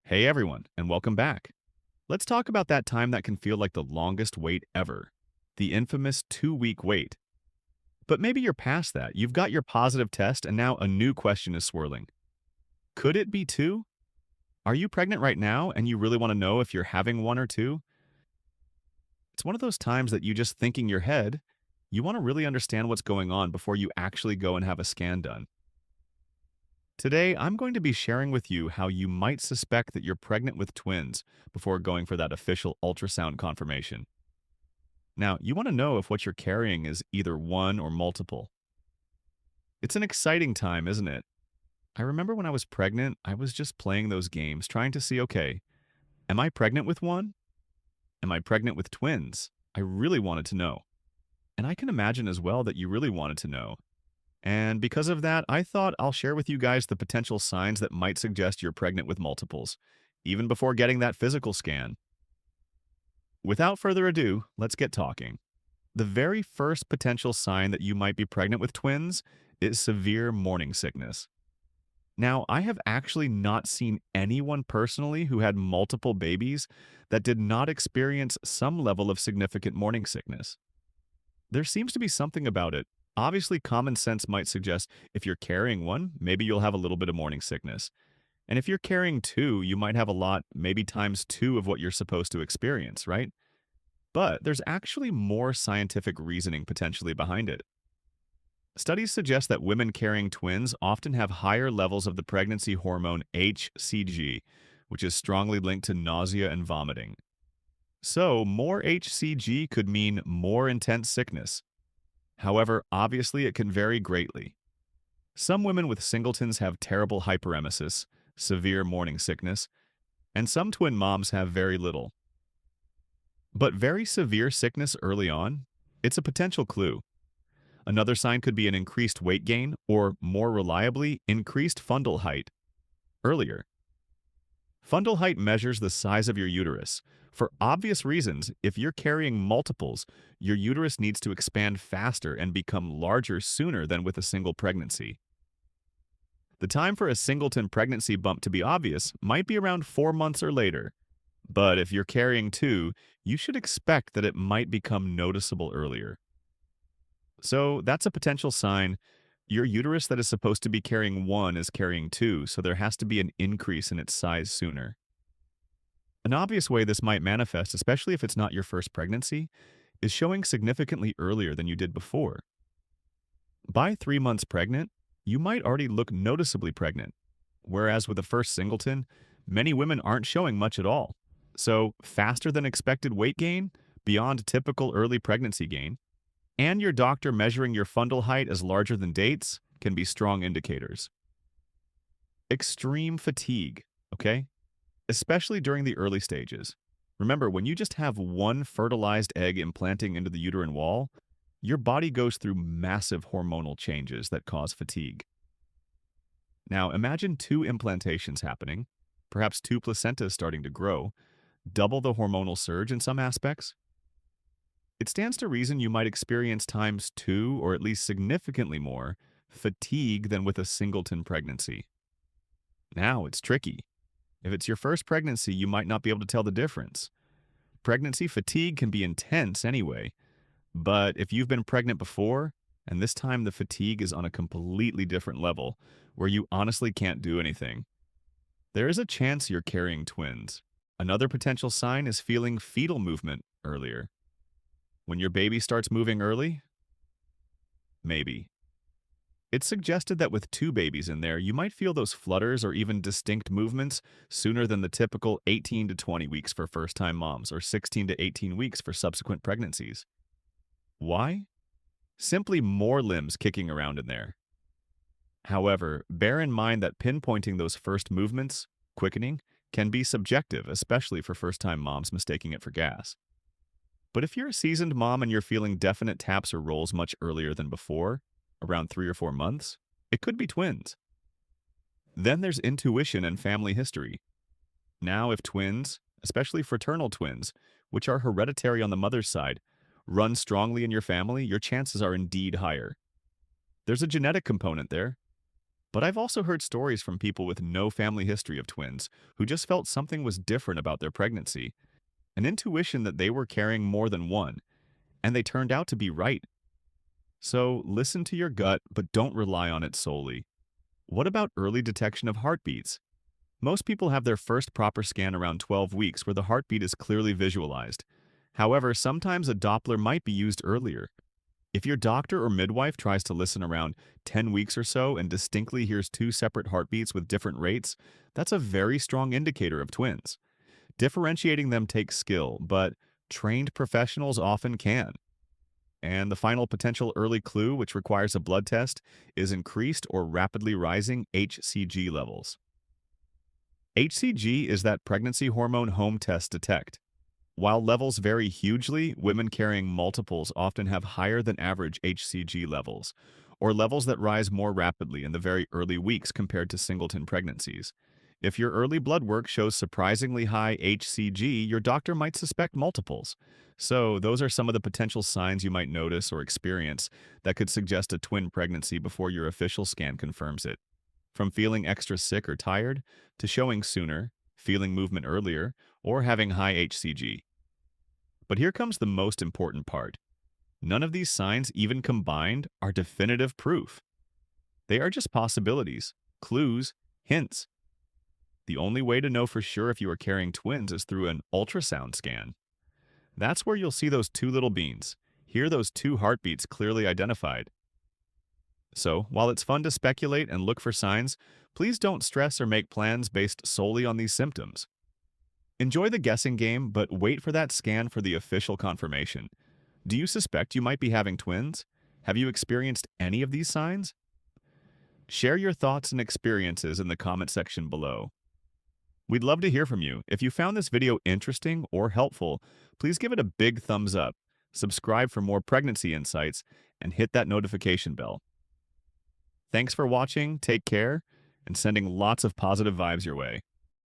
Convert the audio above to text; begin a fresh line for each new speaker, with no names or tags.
Hey everyone, and welcome back. Let's talk about that time that can feel like the longest wait ever, the infamous 2-week wait. But maybe you're past that. You've got your positive test, and now a new question is swirling. Could it be two? Are you pregnant right now, and you really want to know if you're having one or two? It's one of those times that you just think in your head, you want to really understand what's going on before you actually go and have a scan done. Today, I'm going to be sharing with you how you might suspect that you're pregnant with twins before going for that official ultrasound confirmation. Now, you want to know if what you're carrying is either one or multiple. It's an exciting time, isn't it? I remember when I was pregnant, I was just playing those games, trying to see, okay, am I pregnant with one? Am I pregnant with twins? I really wanted to know. And I can imagine as well that you really wanted to know. And because of that, I thought I'll share with you guys the potential signs that might suggest you're pregnant with multiples, even before getting that physical scan. Without further ado, let's get talking. The very first potential sign that you might be pregnant with twins is severe morning sickness. Now, I have actually not seen anyone personally who had multiple babies that did not experience some level of significant morning sickness. There seems to be something about it. Obviously, common sense might suggest if you're carrying one, maybe you'll have a little bit of morning sickness. And if you're carrying two, you might have a lot, maybe times two of what you're supposed to experience, right? But there's actually more scientific reasoning potentially behind it. Studies suggest that women carrying twins often have higher levels of the pregnancy hormone HCG, which is strongly linked to nausea and vomiting. So, more HCG could mean more intense sickness. However, obviously it can vary greatly. Some women with singletons have terrible hyperemesis, severe morning sickness, and some twin moms have very little. But very severe sickness early on, it's a potential clue. Another sign could be an increased weight gain or, more reliably, increased fundal height earlier. Fundal height measures the size of your uterus. For obvious reasons, if you're carrying multiples, your uterus needs to expand faster and become larger sooner than with a single pregnancy. The time for a singleton pregnancy bump to be obvious might be around 4 months or later. But if you're carrying two, you should expect that it might become noticeable earlier. So that's a potential sign. Your uterus that is supposed to be carrying one is carrying two, so there has to be an increase in its size sooner. An obvious way this might manifest, especially if it's not your first pregnancy, is showing significantly earlier than you did before. By 3 months pregnant, you might already look noticeably pregnant, whereas with a first singleton, many women aren't showing much at all. So, faster than expected weight gain, beyond typical early pregnancy gain, and your doctor measuring your fundal height as larger than dates can be strong indicators. Extreme fatigue, okay? Especially during the early stages. Remember, when you just have one fertilized egg implanting into the uterine wall, your body goes through massive hormonal changes that cause fatigue. Now, imagine two implantations happening, perhaps two placentas starting to grow, double the hormonal surge in some aspects. It stands to reason you might experience times two, or at least significantly more, fatigue than with a singleton pregnancy. Now, it's tricky. If it's your first pregnancy, you might not be able to tell the difference. Pregnancy fatigue can be intense anyway, but if you've been pregnant before, and this time the fatigue is on a completely different level, where you honestly can't do anything, there is a chance you're carrying twins. Another potential sign is feeling fetal movement earlier. When your baby starts moving early? Maybe. It's suggested that with two babies in there, you might feel those flutters or even distinct movements sooner than the typical 18 to 20 weeks for first-time moms or 16 to 18 weeks for subsequent pregnancies. Why? Simply more limbs kicking around in there. However, bear in mind that pinpointing those first movements, quickening, can be subjective, especially for first-time moms mistaking it for gas. But if you're a seasoned mom and you're feeling definite taps or rolls much earlier than before, around 3 or 4 months, it could be twins. Then there's intuition and family history. Now, if twins, especially fraternal twins, which are hereditary on the mother's side, run strongly in your family, your chances are indeed higher. There's a genetic component there. But I've also heard stories from people with no family history of twins who just felt something was different about their pregnancy, an intuition that they were carrying more than one, and they turned out to be right. So listen to your gut, but don't rely on it solely. What about early detection of heartbeats? Most people have their first proper scan around 12 weeks where the heartbeat is clearly visualized. However, sometimes a Doppler might be used earlier. If your doctor or midwife tries to listen around 10 weeks or so and distinctly hears two separate heartbeats with different rates, that's a very strong indicator of twins. Differentiating them takes skill, but trained professionals often can. And the final potential early clue, which requires a blood test, is increased or rapidly rising HCG levels. HCG is that pregnancy hormone home test detect. While levels vary hugely, women carrying multiples often have higher than average HCG levels, or levels that rise more rapidly in the very early weeks compared to singleton pregnancies. If your early blood work shows surprisingly high HCG, your doctor might suspect multiples. So, those are some of the potential signs you might notice or experience that could suggest a twin pregnancy before your official scan confirms it. From feeling extra sick or tired, to showing sooner, feeling movement earlier, or having high HCG. But here comes the most important part. None of these signs, even combined, are definitive proof. They are just possibilities, clues, hints. The only way to know for sure if you are carrying twins is through an ultrasound scan. That's where you'll see those two little beans, hear those two heartbeats clearly identified. So, while it's fun to speculate and look for signs, please don't stress or make plans based solely on these symptoms. Enjoy the guessing game, but wait for that scan for the official confirmation. Do you suspect you might be having twins? Have you experienced any of these signs? Share your thoughts and experiences in the comment section below. We'd love to hear from you. If you found this video interesting or helpful, please give it a big thumbs up, subscribe for more pregnancy insights, and hit that notification bell. Thanks for watching, take care, and sending lots of positive vibes your way.